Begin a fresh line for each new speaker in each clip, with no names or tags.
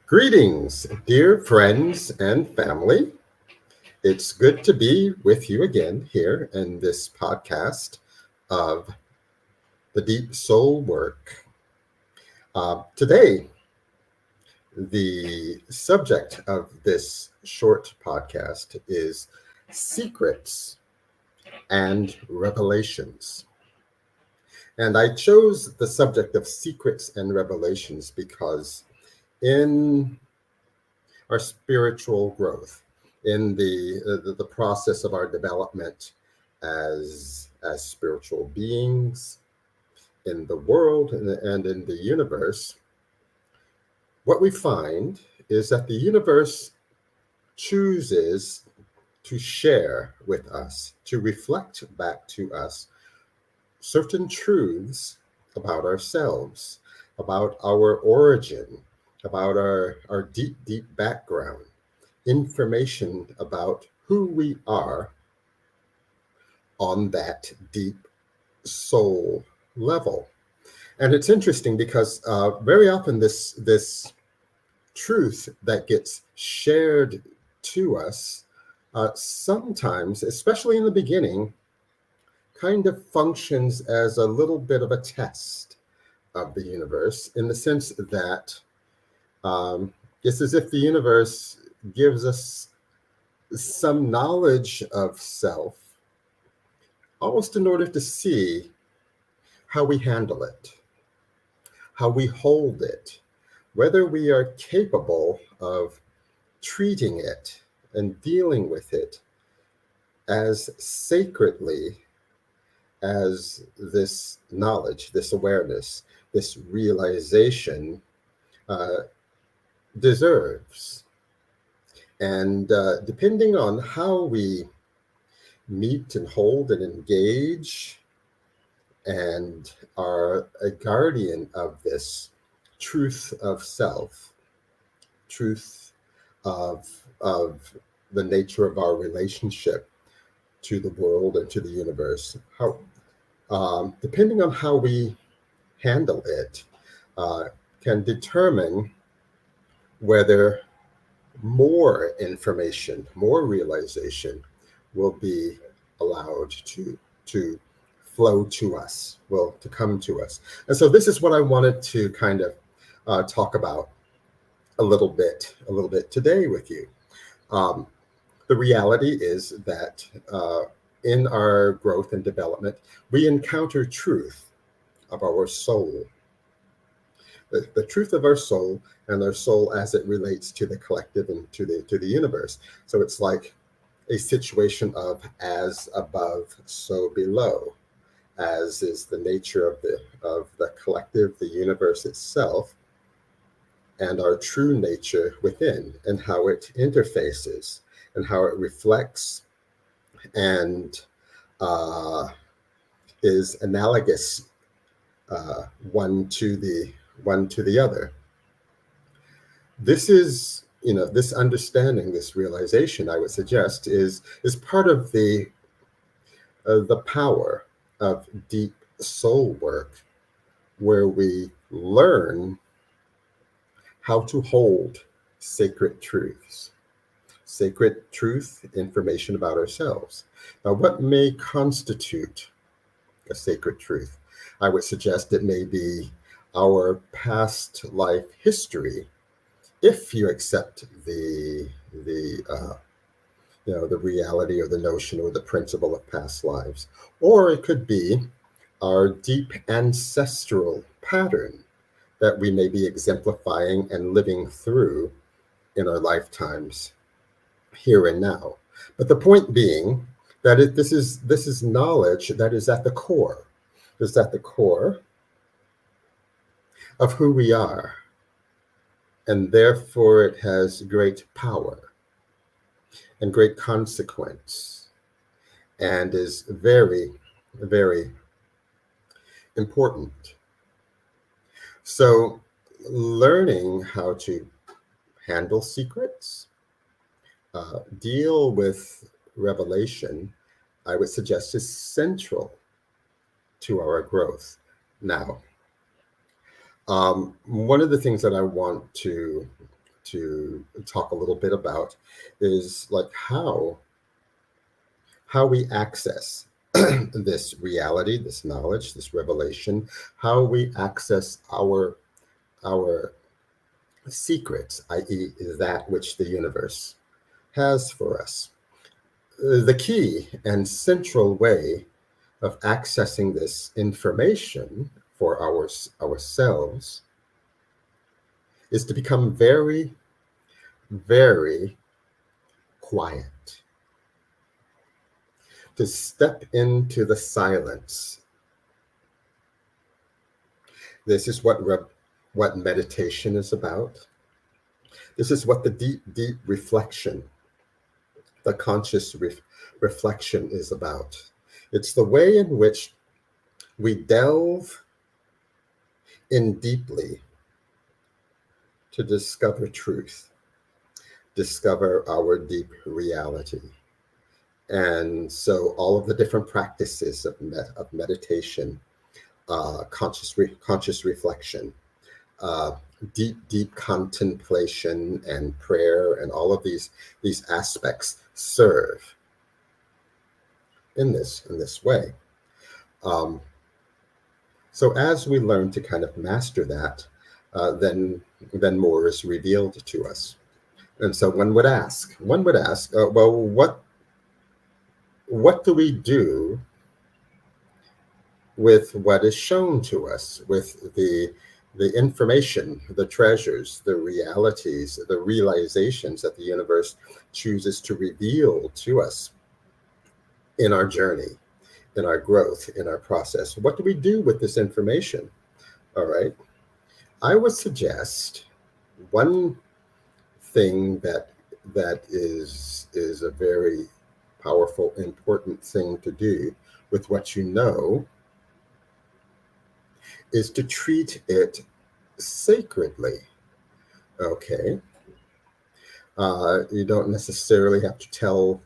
Greetings, dear friends and family. It's good to be with you again here in this podcast of the Deep Soul Work. Today, the subject of this short podcast is secrets and revelations. And I chose the subject of secrets and revelations because in our spiritual growth, in the process of our development as spiritual beings in the world and in the universe, what we find is that the universe chooses to share with us, to reflect back to us certain truths about ourselves, about our origin, about our deep, deep background, information about who we are on that deep soul level. And it's interesting because very often this truth that gets shared to us sometimes, especially in the beginning, kind of functions as a little bit of a test of the universe, in the sense that it's as if the universe gives us some knowledge of self, almost in order to see how we handle it, how we hold it, whether we are capable of treating it and dealing with it as sacredly as this knowledge, this awareness, this realization deserves. And depending on how we meet and hold and engage and are a guardian of this truth of self, truth of the nature of our relationship to the world and to the universe, how depending on how we handle it can determine whether more information, more realization will be allowed to flow to us, will to come to us. And so this is what I wanted to kind of talk about a little bit today with you. The reality is that in our growth and development, we encounter truth of our soul, the truth of our soul, and our soul as it relates to the collective and to the universe. So it's like a situation of as above, so below, as is the nature of the collective, the universe itself, and our true nature within, and how it interfaces and how it reflects and is analogous one to the other. This is, this understanding, this realization, I would suggest, is part of the power of deep soul work, where we learn how to hold sacred truths, sacred truth, information about ourselves. Now, what may constitute a sacred truth? I would suggest it may be our past life history, if you accept the reality or the notion or the principle of past lives. Or it could be our deep ancestral pattern that we may be exemplifying and living through in our lifetimes here and now. But the point being that this is knowledge that is at the core, of who we are, and therefore it has great power and great consequence, and is very, very important. So learning how to handle secrets, deal with revelation, I would suggest, is central to our growth. Now, One of the things that I want to talk a little bit about is like how we access this reality, this knowledge, this revelation, how we access our secrets, i.e., that which the universe has for us. The key and central way of accessing this information for ourselves is to become very, very quiet, to step into the silence. This is what meditation is about. This is what the deep reflection, the conscious reflection is about. It's the way in which we delve in deeply to discover truth, discover our deep reality. And so all of the different practices of meditation, conscious reflection, deep contemplation and prayer, and all of these aspects serve in this way. So as we learn to kind of master that, then more is revealed to us. And so one would ask, well, what do we do with what is shown to us, with the information, the treasures, the realities, the realizations that the universe chooses to reveal to us in our journey, in our growth, in our process? What do we do with this information? All right. I would suggest one thing that is a very powerful, important thing to do with what you know is to treat it sacredly. Okay. You don't necessarily have to tell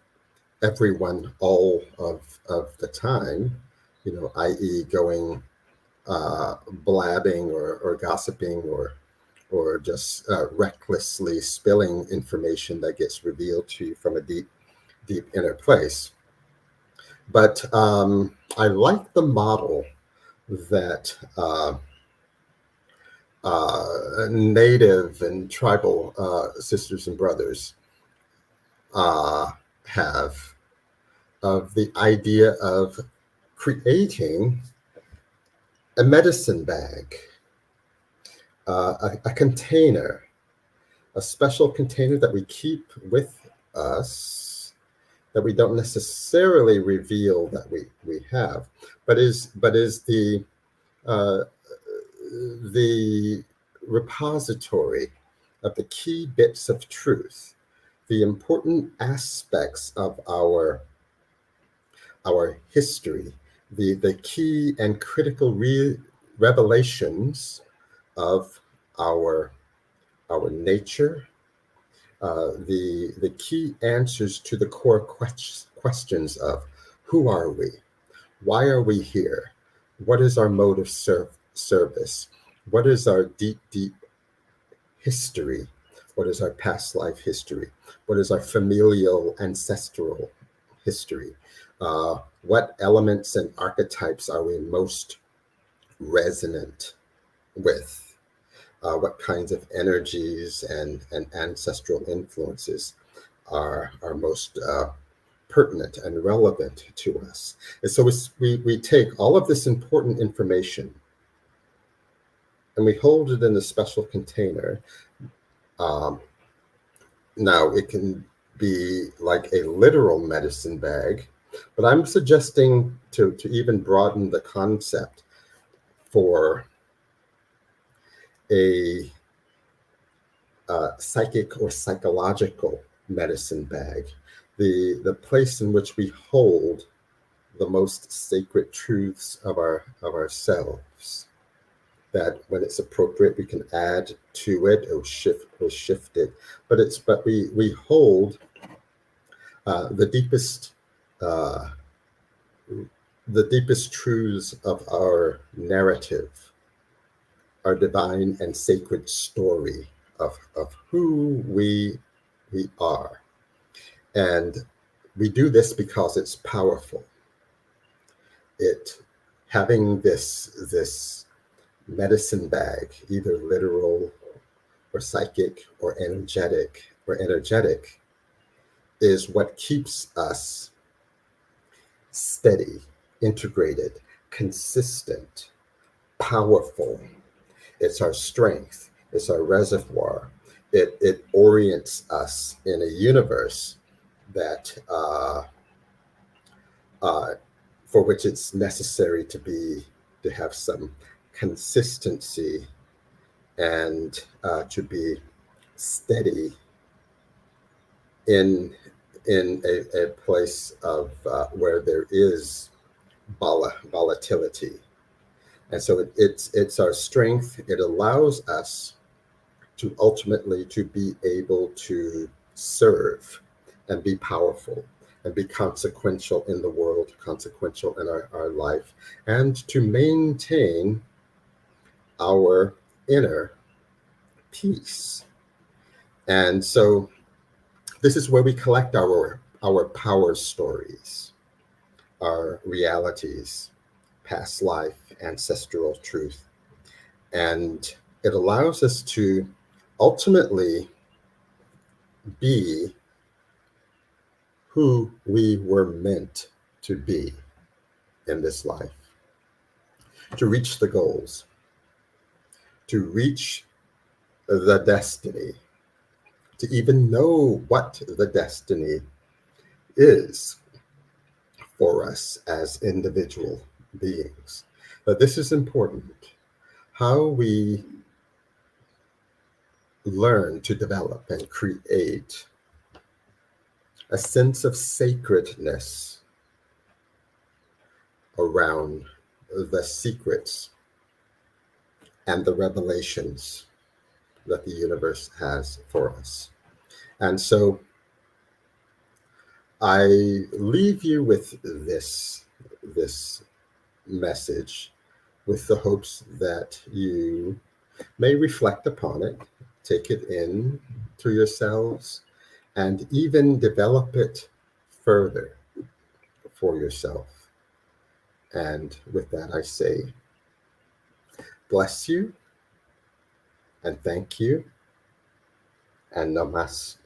everyone all of the time, i.e. going blabbing or gossiping or just recklessly spilling information that gets revealed to you from a deep inner place. But I like the model that Native and tribal sisters and brothers have, of the idea of creating a medicine bag, a container, a special container that we keep with us, that we don't necessarily reveal that we have, but is the repository of the key bits of truth, the important aspects of our history, the key and critical revelations of our nature, the key answers to the core questions of who are we, why are we here, what is our mode of service, what is our deep history, what is our past life history, what is our familial ancestral history, what elements and archetypes are we most resonant with, what kinds of energies and ancestral influences are most pertinent and relevant to us. And so we take all of this important information and we hold it in a special container. Now, it can be like a literal medicine bag, but I'm suggesting to even broaden the concept for a psychic or psychological medicine bag, the place in which we hold the most sacred truths of ourselves, that when it's appropriate we can add to it or shift it, but we hold the deepest truths of our narrative, our divine and sacred story of who we are. And we do this because it's powerful. It having this medicine bag, either literal or psychic or energetic, is what keeps us steady, integrated, consistent, powerful. It's our strength, it's our reservoir. It orients us in a universe that uh, for which it's necessary to have some consistency and to be steady in a place of where there is volatility. And so it's our strength. It allows us to ultimately to be able to serve and be powerful and be consequential in the world, consequential in our life, and to maintain our inner peace. And so this is where we collect our power stories, our realities, past life, ancestral truth. And it allows us to ultimately be who we were meant to be in this life, to reach the goals, to reach the destiny, to even know what the destiny is for us as individual beings. But this is important. How we learn to develop and create a sense of sacredness around the secrets and the revelations that the universe has for us. And so I leave you with this message with the hopes that you may reflect upon it, take it in to yourselves, and even develop it further for yourself. And with that, I say, bless you and thank you and namaste.